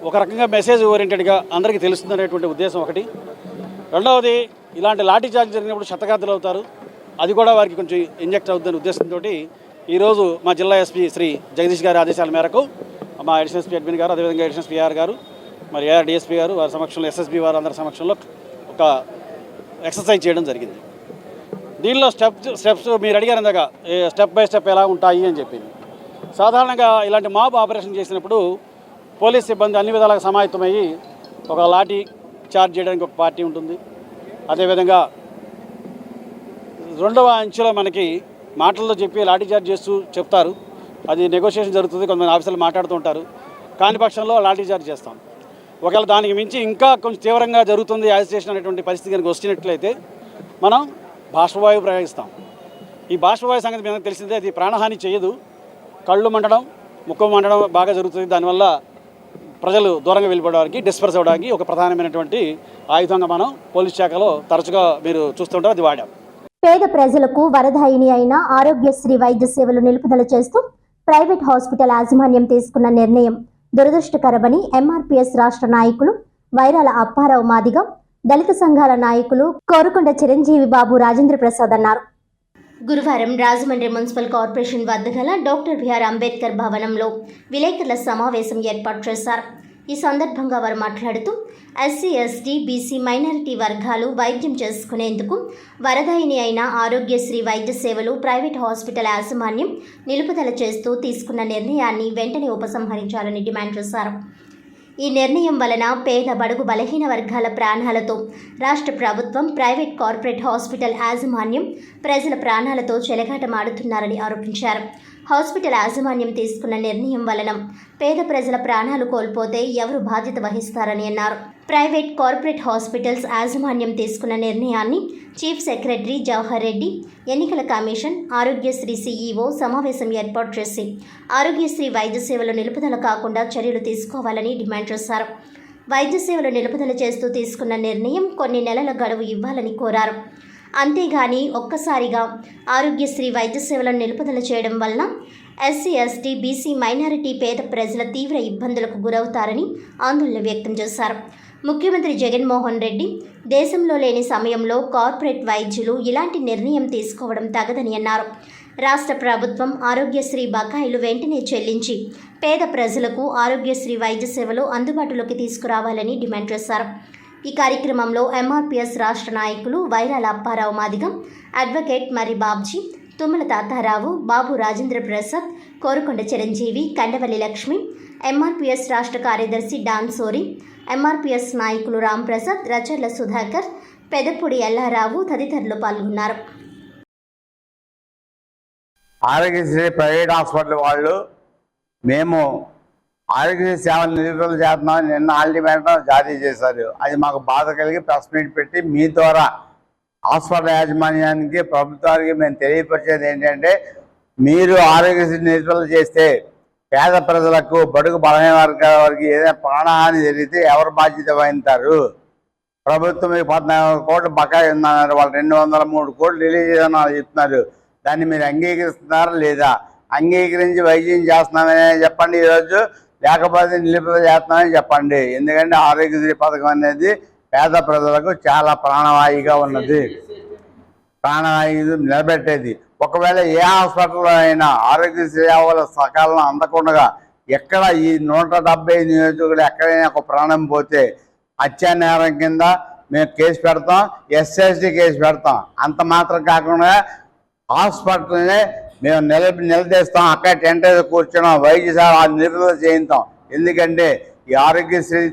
ఒక రకంగా మెసేజ్ ఓరియంటెడ్గా అందరికీ తెలుస్తుందనేటువంటి ఉద్దేశం ఒకటి. రెండవది, ఇలాంటి లాఠీ చార్జ్ జరిగినప్పుడు శతగాతులు అవుతారు, అది కూడా వారికి కొంచెం ఇంజెక్ట్ అవుతుందనే ఉద్దేశంతో ఈరోజు మా జిల్లా ఎస్పీ శ్రీ జగదీష్ గారి ఆదేశాల మేరకు మా అడిషనల్ ఎస్పీ అడ్మిన్ గారు, అదేవిధంగా అడిషనల్ ఎస్పీ ఆర్ గారు, మరి ఏఆర్ డిఎస్పీ గారు వారి సమక్షంలో ఎస్ఎస్బీ వారు అందరి సమక్షంలో ఒక ఎక్సర్సైజ్ చేయడం జరిగింది. దీనిలో స్టెప్స్ మీరు అడిగారు ఇందాక, స్టెప్ బై స్టెప్ ఎలా ఉంటాయి అని చెప్పింది. సాధారణంగా ఇలాంటి మాబ్ ఆపరేషన్ చేసినప్పుడు పోలీస్ సిబ్బంది అన్ని విధాలుగా సమాయత్తమయ్యి ఒక లాఠీ చార్జ్ చేయడానికి ఒక పార్టీ ఉంటుంది. అదేవిధంగా రెండవ అంచెలో మనకి మాటల్లో చెప్పి లాఠీ చార్జ్ చేస్తూ చెప్తారు, అది నెగోషియేషన్ జరుగుతుంది, కొంతమంది ఆఫీసర్లు మాట్లాడుతూ ఉంటారు. కాని పక్షంలో లాఠీ చార్జ్ చేస్తాం. ఒకవేళ దానికి మించి ఇంకా కొంచెం తీవ్రంగా జరుగుతుంది యాజిటేషన్ అనేటువంటి పరిస్థితి కనుక వచ్చినట్లయితే మనం బాష్పవాయువు ప్రయోగిస్తాం. ఈ బాష్పవాయు సంగతి మీకు తెలిసిందే, అది ప్రాణహాని చేయదు. కళ్ళు మండడం, ముక్కు మండడం బాగా జరుగుతుంది. దానివల్ల ప్రజలు దూరంగా వెళ్ళిపోవడానికి, డిస్పర్స్ అవ్వడానికి ఒక ప్రధానమైనటువంటి ఆయుధంగా మనం పోలీస్ శాఖలో తరచుగా మీరు చూస్తుంటారు, అది వాడాం. పేద ప్రజలకు వరదాయిని అయిన ఆరోగ్యశ్రీ వైద్య సేవలు నిలుపుదల చేస్తూ ప్రైవేట్ హాస్పిటల్ యాజమాన్యం తీసుకున్న నిర్ణయం దురదృష్టకరమని ఎంఆర్పీఎస్ రాష్ట్ర నాయకులు వైరాల అప్పారావు మాదిగ, దళిత సంఘాల నాయకులు కోరుకొండ చిరంజీవి బాబు రాజేంద్ర ప్రసాద్ అన్నారు. గురువారం రాజమండ్రి మున్సిపల్ కార్పొరేషన్ వద్ద గల డాక్టర్ బిఆర్ అంబేద్కర్ భవనంలో విలేకరుల సమావేశం ఏర్పాటు చేశారు. ఈ సందర్భంగా వారు మాట్లాడుతూ ఎస్సీ, ఎస్టీ, బీసీ, మైనారిటీ వర్గాలు వైద్యం చేసుకునేందుకు వరదాయిని అయిన ఆరోగ్యశ్రీ వైద్య సేవలు ప్రైవేట్ హాస్పిటల్ యాజమాన్యం నిలుపుదల చేస్తూ తీసుకున్న నిర్ణయాన్ని వెంటనే ఉపసంహరించాలని డిమాండ్ చేశారు. ఈ నిర్ణయం వలన పేద, బడుగు, బలహీన వర్గాల ప్రాణాలతో రాష్ట్ర ప్రభుత్వం, ప్రైవేట్ కార్పొరేట్ హాస్పిటల్ యాజమాన్యం ప్రజల ప్రాణాలతో చెలగాటమాడుతున్నారని ఆరోపించారు. హాస్పిటల్ యాజమాన్యం తీసుకున్న నిర్ణయం వలన పేద ప్రజల ప్రాణాలు కోల్పోతే ఎవరు బాధ్యత వహిస్తారని అన్నారు. ప్రైవేట్ కార్పొరేట్ హాస్పిటల్స్ యాజమాన్యం తీసుకున్న నిర్ణయాన్ని చీఫ్ సెక్రటరీ జవహర్ రెడ్డి, ఎన్నికల కమిషన్, ఆరోగ్యశ్రీ సీఈఓ సమావేశం ఏర్పాటు చేసి ఆరోగ్యశ్రీ వైద్య సేవలు నిలుపుదల కాకుండా చర్యలు తీసుకోవాలని డిమాండ్ చేశారు. వైద్య సేవలు నిలుపుదల చేస్తూ తీసుకున్న నిర్ణయం కొన్ని నెలల గడువు ఇవ్వాలని కోరారు. అంతేగాని ఒక్కసారిగా ఆరోగ్యశ్రీ వైద్య సేవలను నిలుపుదల చేయడం వలన ఎస్సీ, ఎస్టీ, బీసీ, మైనారిటీ పేద ప్రజల తీవ్ర ఇబ్బందులకు గురవుతారని ఆందోళన వ్యక్తం చేశారు. ముఖ్యమంత్రి జగన్మోహన్ రెడ్డి దేశంలో లేని సమయంలో కార్పొరేట్ వైద్యులు ఇలాంటి నిర్ణయం తీసుకోవడం తగదని అన్నారు. రాష్ట్ర ప్రభుత్వం ఆరోగ్యశ్రీ బకాయిలు వెంటనే చెల్లించి పేద ప్రజలకు ఆరోగ్యశ్రీ వైద్య సేవలు అందుబాటులోకి తీసుకురావాలని డిమాండ్ చేశారు. ఈ కార్యక్రమంలో ఎంఆర్పీఎస్ రాష్ట్ర నాయకులు వైరాల అప్పారావు మాదిగం, అడ్వకేట్ మరి బాబ్జీ, తుమ్మల తాతారావు, బాబు రాజేంద్ర ప్రసాద్, కోరుకొండ చిరంజీవి, కండవల్లి లక్ష్మి, ఎంఆర్పీఎస్ రాష్ట్ర కార్యదర్శి డాన్ సోరి, ఎంఆర్పీఎస్ నాయకులు రాంప్రసాద్, రచర్ల సుధాకర్, పెదపూడి ఎల్లారావు తదితరులు పాల్గొన్నారు. ఆరోగ్యశ్రీ ప్రైవేట్ హాస్పిటల్ వాళ్ళు మేము ఆరోగ్యశ్రీ సేవలు నిలుపుదల చేస్తున్నామని నిన్న అల్టిమేటం జారీ చేశారు. అది మాకు బాధ కలిగి ప్రెస్ మీట్ పెట్టి మీ ద్వారా హాస్పిటల్ యాజమాన్యానికి, ప్రభుత్వానికి మేము తెలియపరిచేది ఏంటంటే, మీరు ఆరోగ్యశ్రీ నిలుపుదల చేస్తే పేద ప్రజలకు, బడుగు బలహీన వర్గాల వారికి ఏదైనా ప్రాణహాని జరిగితే ఎవరు బాధ్యత వహిస్తారు? ప్రభుత్వం 14 కోట్ల బకాయి ఉందన్నారు, వాళ్ళు 203 కోట్లు రిలీజ్ చేయాలని చెప్తున్నారు. దాన్ని మీరు అంగీకరిస్తున్నారా లేదా? అంగీకరించి వైద్యం చేస్తున్నామని చెప్పండి ఈరోజు, లేకపోతే నిలుపుదల చేస్తున్నామని చెప్పండి. ఎందుకంటే ఆరోగ్యశ్రీ పథకం అనేది పేద ప్రజలకు చాలా ప్రాణవాయుగా ఉన్నది, ప్రాణవాయు నిలబెట్టేది. ఒకవేళ ఏ హాస్పిటల్లో అయినా ఆరోగ్యశ్రీ సేవల సకాలం అందకుండా ఎక్కడ ఈ 170 నియోజకవర్గాలు ఎక్కడైనా ఒక ప్రాణం పోతే హత్యా నేరం కింద మేము కేసు పెడతాం, ఎస్ఎస్టీ కేసు పెడతాం. అంత మాత్రం కాకుండా హాస్పిటల్నే మేము నిలదీస్తాం, అక్కడ టెంట్ కూర్చున్నాం, వైద్య సేవ నిలుపుదల చేయిస్తాం. ఎందుకంటే ఈ ఆరోగ్యశ్రీ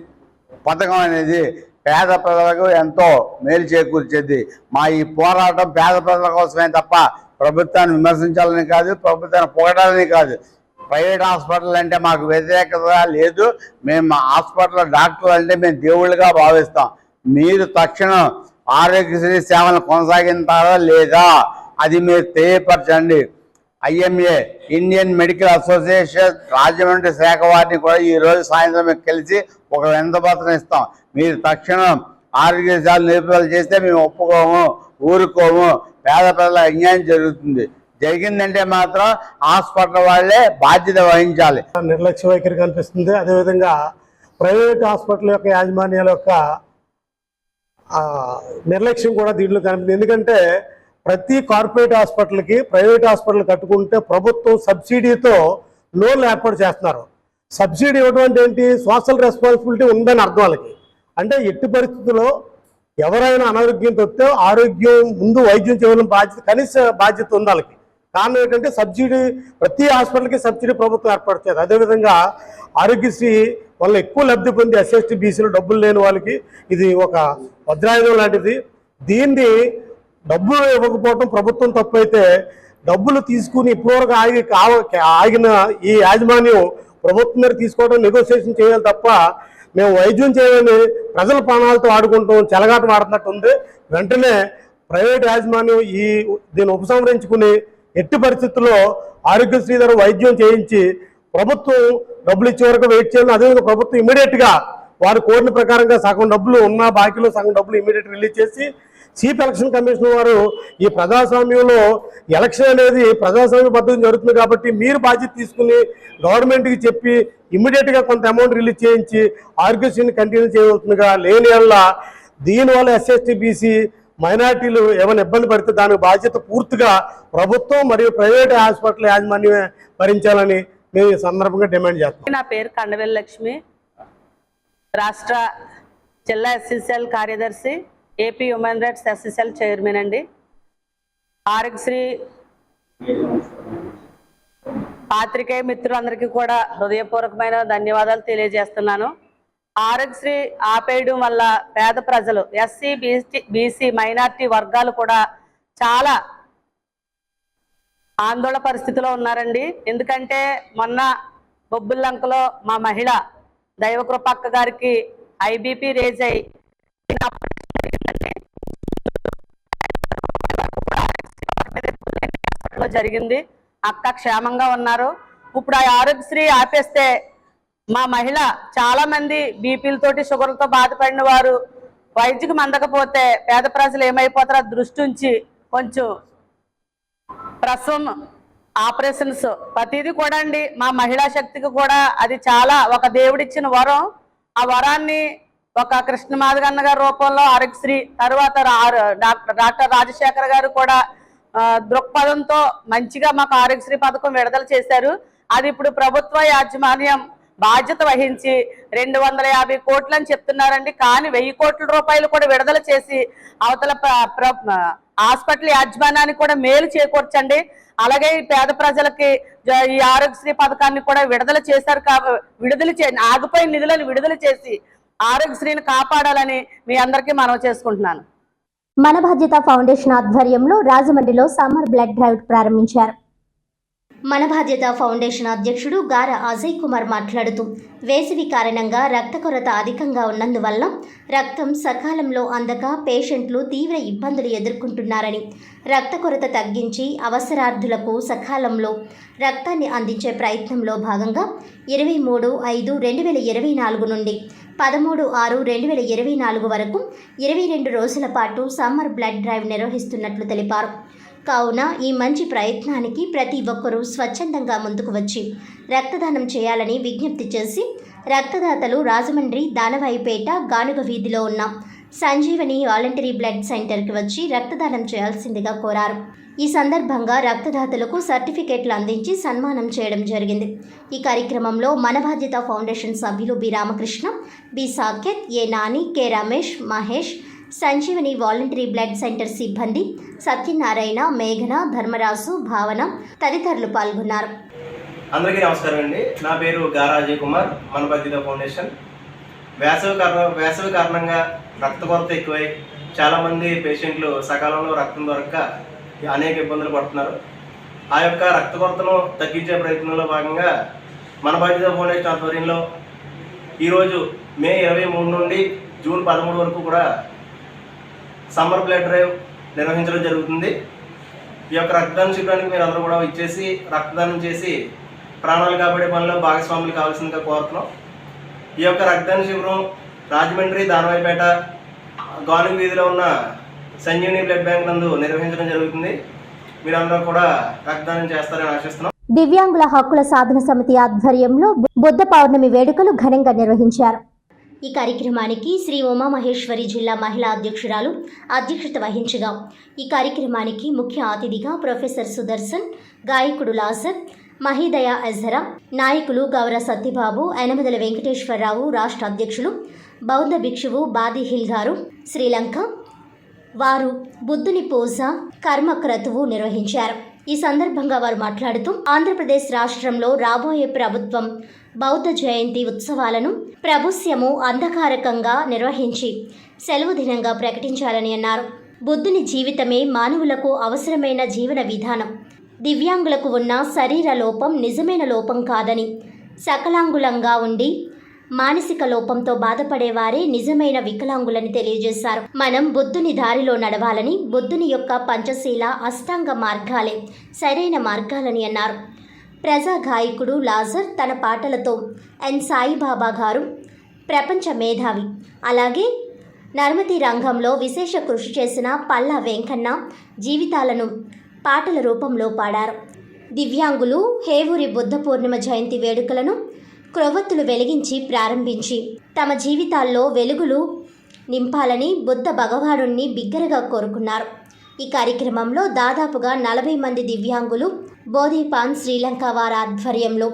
పథకం అనేది పేద ప్రజలకు ఎంతో మేలు చేకూర్చేది. మా ఈ పోరాటం పేద ప్రజల కోసమే తప్ప ప్రభుత్వాన్ని విమర్శించాలని కాదు, ప్రభుత్వాన్ని పొగడాలని కాదు. ప్రైవేట్ హాస్పిటల్ అంటే మాకు వ్యతిరేకత లేదు. మేము హాస్పిటల్ డాక్టర్లు అంటే మేము దేవుళ్ళుగా భావిస్తాం. మీరు తక్షణం ఆరోగ్యశ్రీ సేవలను కొనసాగిస్తారా లేదా అది మీరు తెలియపరచండి. IMA, Indian medical association Rajahmundry శాఖ వారిని కూడా ఈరోజు సాయంత్రం మేము కలిసి ఒక వినతిపత్రం ఇస్తాం. మీరు తక్షణం ఆరోగ్య సేవలు నిలుపుదల చేస్తే మేము ఒప్పుకోము, ఊరుకోము. పేద ప్రజల అన్యాయం జరుగుతుంది. జరిగిందంటే మాత్రం హాస్పిటల్ వాళ్ళే బాధ్యత వహించాలి. నిర్లక్ష్య వైఖరి కనిపిస్తుంది. అదేవిధంగా ప్రైవేట్ హాస్పిటల్ యొక్క యాజమాన్యాల యొక్క నిర్లక్ష్యం కూడా దీంట్లో కనిపిస్తుంది. ఎందుకంటే ప్రతి కార్పొరేట్ హాస్పిటల్కి ప్రైవేట్ హాస్పిటల్ కట్టుకుంటే ప్రభుత్వం సబ్సిడీతో లోన్లు ఏర్పాటు చేస్తున్నారు. సబ్సిడీ ఇవ్వడం అంటే ఏంటి? సోషల్ రెస్పాన్సిబిలిటీ ఉందని అర్థం వాళ్ళకి. అంటే ఎట్టి పరిస్థితుల్లో ఎవరైనా అనారోగ్యంతో వస్తే ఆరోగ్యం ముందు వైద్యం చేయడం బాధ్యత, కనీస బాధ్యత ఉంది వాళ్ళకి. కారణం ఏంటంటే సబ్సిడీ, ప్రతి హాస్పిటల్కి సబ్సిడీ ప్రభుత్వం ఏర్పాటు చేయాలి. అదేవిధంగా ఆరోగ్యశ్రీ వల్ల ఎక్కువ లబ్ధి పొంది SST, BCలు డబ్బులు లేని వాళ్ళకి ఇది ఒక వజ్రాయుధం లాంటిది. దీన్ని డబ్బులు ఇవ్వకపోవడం ప్రభుత్వం తప్పు అయితే, డబ్బులు తీసుకుని ఇప్పటివరకు ఆగిన ఈ యాజమాన్యం ప్రభుత్వం మీద తీసుకోవడం, నెగోసియేషన్ చేయాలి తప్ప మేము వైద్యం చేయాలని ప్రజల ప్రాణాలతో ఆడుకుంటాం, చెలగాటం ఆడుతున్నట్టు ఉంది. వెంటనే ప్రైవేట్ యాజమాన్యం దీన్ని ఉపసంహరించుకుని ఎట్టి పరిస్థితుల్లో ఆరోగ్యశ్రీ ద్వారా వైద్యం చేయించి ప్రభుత్వం డబ్బులు ఇచ్చే వరకు వెయిట్ చేయాలని, అదేవిధంగా ప్రభుత్వం ఇమీడియట్గా వారు కోరిన ప్రకారంగా సగం డబ్బులు ఉన్న బాకీలో సగం డబ్బులు ఇమీడియట్ రిలీజ్ చేసి చీఫ్ ఎలక్షన్ కమిషన్ వారు ఈ ప్రజాస్వామ్యంలో ఎలక్షన్ అనేది ప్రజాస్వామ్య పద్ధతి జరుగుతుంది కాబట్టి మీరు బాధ్యత తీసుకుని గవర్నమెంట్కి చెప్పి ఇమ్మీడియట్గా కొంత అమౌంట్ రిలీజ్ చేయించి ఆర్గ్యుమెంట్ని కంటిన్యూ చేయవలసిందిగా, లేని వల్ల దీనివల్ల ఎస్ఎస్టీ బీసీ మైనార్టీలు ఏమైనా ఇబ్బంది పడితే దానికి బాధ్యత పూర్తిగా ప్రభుత్వం మరియు ప్రైవేట్ హాస్పిటల్ యాజమాన్యమే భరించాలని మేము ఈ సందర్భంగా డిమాండ్ చేస్తాం. నా పేరు కండవేల్ లక్ష్మి, రాష్ట్ర జిల్లా ఎస్సీసీఎల్ కార్యదర్శి, AP human rights SCCL chairman అండి. ఆరోగ్యశ్రీ పాత్రికేయ మిత్రులందరికీ కూడా హృదయపూర్వకమైన ధన్యవాదాలు తెలియజేస్తున్నాను. ఆరోగ్యశ్రీ ఆపేయడం వల్ల పేద ప్రజలు, ఎస్సీ బీసీ మైనార్టీ వర్గాలు కూడా చాలా ఆందోళన పరిస్థితిలో ఉన్నారండి. ఎందుకంటే మొన్న బొబ్బుల్లంకలో మా మహిళ దైవకృపక్క గారికి ఐబీపీ రేజ్ అయి జరిగింది. అక్క క్షేమంగా ఉన్నారు. ఇప్పుడు ఆ ఆరోగ్యశ్రీ ఆపేస్తే మా మహిళ చాలా మంది బీపీలతోటి షుగర్లతో బాధపడిన వారు వైద్యకి అందకపోతే పేద ప్రజలు ఏమైపోతారో దృష్టి ఉంచి కొంచెం ప్రసవం ఆపరేషన్స్ ప్రతిదీ కూడా అండి మా మహిళా శక్తికి కూడా అది చాలా ఒక దేవుడిచ్చిన వరం. ఆ వరాన్ని ఒక కృష్ణమాధగన్న గారి రూపంలో ఆరోగ్యశ్రీ, తర్వాత డాక్టర్ రాజశేఖర్ గారు కూడా దృక్పథంతో మంచిగా మాకు ఆరోగ్యశ్రీ పథకం విడుదల చేశారు. అది ఇప్పుడు ప్రభుత్వ యాజమాన్యం బాధ్యత వహించి 250 కోట్లు అని చెప్తున్నారండి. కానీ 1000 కోట్ల రూపాయలు కూడా విడుదల చేసి అవతల హాస్పిటల్ యాజమాన్యానికి కూడా మేలు చేకూర్చండి. అలాగే ఈ పేద ప్రజలకి ఈ ఆరోగ్యశ్రీ పథకాన్ని కూడా విడుదల చేశారు. ఆగిపోయిన నిధులను విడుదల చేసి ఆరోగ్యశ్రీని కాపాడాలని మీ అందరికీ మనవి చేసుకుంటున్నాను. మన బాధ్యత ఫౌండేషన్ ఆధ్వర్యంలో రాజమండ్రిలో సమ్మర్ బ్లడ్ డ్రైవ్ ప్రారంభించారు. మన బాధ్యత ఫౌండేషన్ అధ్యక్షుడు గార అజయ్ కుమార్ మాట్లాడుతూ, వేసవి కారణంగా రక్త కొరత అధికంగా ఉన్నందువల్ల రక్తం సకాలంలో అందక పేషెంట్లు తీవ్ర ఇబ్బందులు ఎదుర్కొంటున్నారని, రక్త కొరత తగ్గించి అవసరార్థులకు సకాలంలో రక్తాన్ని అందించే ప్రయత్నంలో భాగంగా 23/5/2024 నుండి 13/6/2024 వరకు 22 రోజుల పాటు సమ్మర్ బ్లడ్ డ్రైవ్ నిర్వహిస్తున్నట్లు తెలిపారు. కావున ఈ మంచి ప్రయత్నానికి ప్రతి ఒక్కరూ స్వచ్ఛందంగా ముందుకు వచ్చి రక్తదానం చేయాలని విజ్ఞప్తి చేసి, రక్తదాతలు రాజమండ్రి దానవాయిపేట గానుగ వీధిలో ఉన్న సంజీవని వాలంటరీ బ్లడ్ సెంటర్కి వచ్చి రక్తదానం చేయాల్సిందిగా కోరారు. ఈ సందర్భంగా రక్తదాతలకు సర్టిఫికేట్లు అందించి సన్మానం చేయడం జరిగింది. ఈ కార్యక్రమంలో మన బాధ్యత ఫౌండేషన్ సభ్యులు B Ramakrishna, B Saketh, A Nani, K Ramesh, Mahesh, Sanjeevani voluntary blood centre సిబ్బంది సత్యనారాయణ, మేఘన, ధర్మరాజు, భావన తదితరులు పాల్గొన్నారు. అందరికీ నమస్కారం అండి. నా పేరు గారా అజయ్ కుమార్, మన బాధ్యత ఫౌండేషన్. వేసవి కారణంగా రక్త కొరత ఎక్కువై చాలామంది పేషెంట్లు సకాలంలో రక్తం దొరక్క అనేక ఇబ్బందులు పడుతున్నారు. ఆ యొక్క రక్త కొరతను తగ్గించే ప్రయత్నంలో భాగంగా మన బాధ్యత ఫౌండేషన్ ఆధ్వర్యంలో ఈరోజు మే 23 నుండి జూన్ 13 వరకు కూడా సమ్మర్ బ్లడ్ డ్రైవ్ నిర్వహించడం జరుగుతుంది. ఈ యొక్క రక్తదాన శిబిరానికి మీరు అందరూ కూడా ఇచ్చేసి రక్తదానం చేసి ప్రాణాలు కాపాడే పనిలో భాగస్వాములు కావాల్సిందిగా కోరుతున్నాం. ఈ యొక్క రక్తదాన శిబిరం రాజమండ్రి దానవాయిపేట గానుగ వీధిలో ఉన్న సంజీవని బ్లడ్ బ్యాంక్ నందు నిర్వహించడం జరుగుతుంది. మీరందరూ కూడా రక్తదానం చేస్తారని ఆశిస్తున్నాం. దివ్యాంగుల హక్కుల సాధన సమితి ఆధ్వర్యంలో బుద్ధ పౌర్ణమి వేడుకలు ఘనంగా నిర్వహించారు. ఈ కార్యక్రమానికి శ్రీ ఉమామహేశ్వరి జిల్లా మహిళా అధ్యక్షురాలు అధ్యక్షత వహించగా, ఈ కార్యక్రమానికి ముఖ్య అతిథిగా ప్రొఫెసర్ సుదర్శన్, గాయకుడు లాజర్, మహీదయ ఎజరా, నాయకులు గౌర సత్యబాబు, యనమదల వెంకటేశ్వరరావు, రాష్ట్ర అధ్యక్షులు బౌద్ధ భిక్షువు బాదిహిల్ గారు, శ్రీలంక వారు బుద్ధుని పూజ కర్మక్రతువు నిర్వహించారు. ఈ సందర్భంగా వారు మాట్లాడుతూ, ఆంధ్రప్రదేశ్ రాష్ట్రంలో రాబోయే ప్రభుత్వం బౌద్ధ జయంతి ఉత్సవాలను ప్రభుత్వము అంధకారకంగా నిర్వహించి సెలవు దినంగా ప్రకటించాలని అన్నారు. బుద్ధుని జీవితమే మానవులకు అవసరమైన జీవన విధానం. దివ్యాంగులకు ఉన్న శరీర లోపం నిజమైన లోపం కాదని, సకలాంగులంగా ఉండి మానసిక లోపంతో బాధపడేవారే నిజమైన వికలాంగులని తెలియజేశారు. మనం బుద్ధుని దారిలో నడవాలని, బుద్ధుని యొక్క పంచశీల అష్టాంగ మార్గాలే సరైన మార్గాలని అన్నారు. ప్రజా గాయకుడు లాజర్ తన పాటలతో ఎన్ సాయిబాబా గారు ప్రపంచ మేధావి. అలాగే నర్మతి రంగంలో విశేష కృషి చేసిన పల్లా వెంకన్న జీవితాలను పాటల రూపంలో పాడారు. దివ్యాంగులు హేవూరి బుద్ధ పూర్ణిమ జయంతి వేడుకలను క్రొవ్వొత్తులు వెలిగించి ప్రారంభించి తమ జీవితాల్లో వెలుగులు నింపాలని బుద్ధ భగవానుణ్ణి బిగ్గరగా కోరుకున్నారు. ఈ కార్యక్రమంలో దాదాపుగా 40 మంది దివ్యాంగులు బోధిపాన్ శ్రీలంక వారి ఆధ్వర్యంలో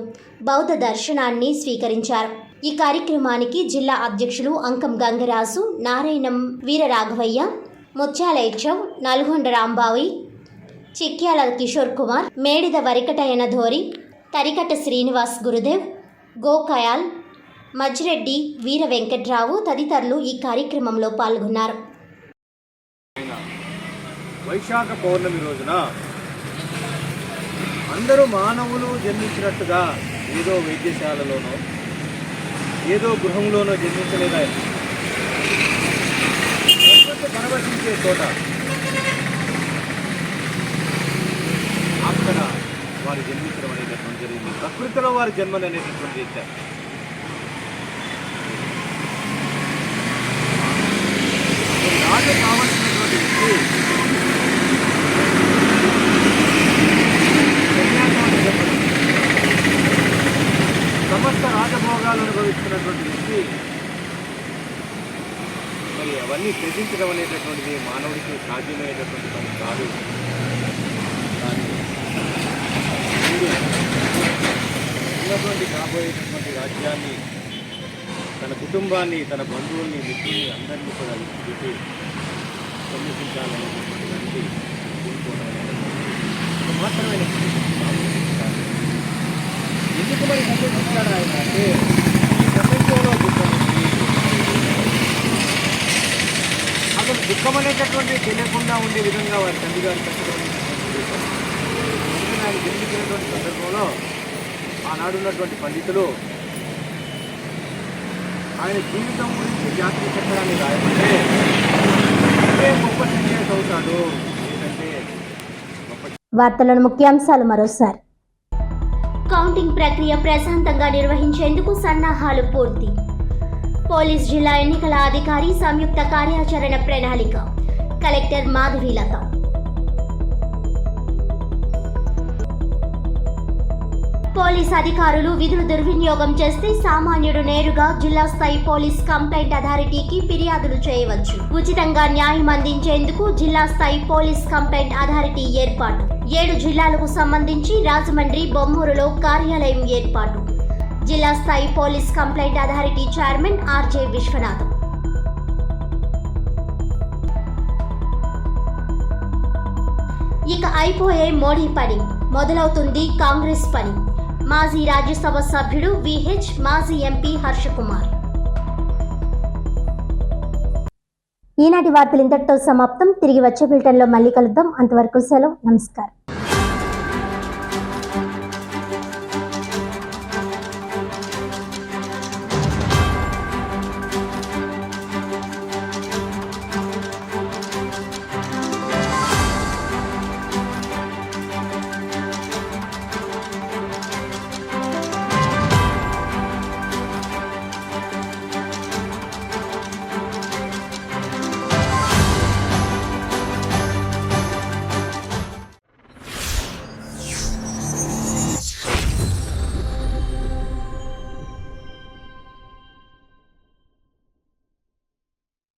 బౌద్ధ దర్శనాన్ని స్వీకరించారు. ఈ కార్యక్రమానికి జిల్లా అధ్యక్షులు అంకం గంగరాజు, నారాయణం వీరరాఘవయ్య, ముత్యాల యక్షవ్, నల్గొండ రాంబావి, చిక్యాల కిషోర్ కుమార్, మేడిద వరికటయన ధోరి, తరికట శ్రీనివాస్ గురుదేవ్, గోకయాల్, మజ్రెడ్డి, వీర వెంకట్రావు తదితరులు ఈ కార్యక్రమంలో పాల్గొన్నారు. వైశాఖ పౌర్ణమి రోజున అందరూ మానవులు జన్మించినట్టుగా ఏదో వైద్యశాలలోనో ఏదో గృహంలోనో జన్మించలేదా, కనబడించే చోట అక్కడ వారు జన్మించడం అనేటటువంటి జరిగింది. ప్రకృతిలో వారి జన్మలు అనేటటువంటి ఇచ్చారు. రాజు కావాల్సినటువంటి వ్యక్తి సమస్త రాజభోగాలు అనుభవిస్తున్నటువంటి వ్యక్తి మరి అవన్నీ త్యజించడం అనేటటువంటిది మానవుడికి సాధ్యమయ్యేటటువంటి పని కాదు. ఉన్నటువంటి కాబోయేటటువంటి రాజ్యాన్ని, తన కుటుంబాన్ని, తన బంధువుల్ని, మిత్రుల్ని అందరినీ కూడా పెట్టి సంరక్షించాలనేటటువంటి దానికి తీసుకోవడం మాత్రమే. ఎందుకు మరి సంరక్షిస్తాడు ఆయన అంటే, ఈ ప్రపంచంలో అసలు దుఃఖం అనేటటువంటిది తెలియకుండా ఉండే విధంగా వారి తండ్రి గారు కష్టపడినటువంటి ఆయన జన్మించినటువంటి సందర్భంలో ఆనాడున్నటువంటి పండితులు ఆయన జీవితం గురించి జాతీయ చక్రాన్ని రాయమంటే గొప్ప సన్యాసి అవుతాడు. ఏంటంటే వార్తలను ముఖ్యాంశాలు మరోసారి. కౌంటింగ్ ప్రక్రియ ప్రశాంతంగా నిర్వహించేందుకు సన్నాహాలు పూర్తి. పోలీస్ జిల్లా ఎన్నికల అధికారి సంయుక్త కార్యాచరణ ప్రణాళిక. కలెక్టర్ మాధవీలత. పోలీస్ అధికారులు విధులు దుర్వినియోగం చేస్తే సామాన్యుడు నేరుగా జిల్లా స్థాయి పోలీస్ కంప్లైంట్ అథారిటీకి ఫిర్యాదులు చేయవచ్చు. ఉచితంగా న్యాయం అందించేందుకు జిల్లా స్థాయి పోలీస్ కంప్లైంట్ అథారిటీ ఏర్పాటు. 7 జిల్లాలకు సంబంధించి రాజమండ్రి, బొమ్మూరులో కార్యాలయం ఏర్పాటు. జిల్లా స్థాయి police complaint authority chairman RJ Viswanatham. ఇక అయిపోయే మోడీ పని, మొదలవుతుంది కాంగ్రెస్ పని. మాజీ రాజ్యసభ సభ్యుడు విహెచ్, మాజీ ఎంపీ హర్షకుమార్. ఈనాటి వార్తలు ఇంతటితో సమాప్తం. తిరిగి వచ్చే బులెటిన్లో మళ్ళీ కలుద్దాం. అంతవరకు సెలవు. నమస్కారం.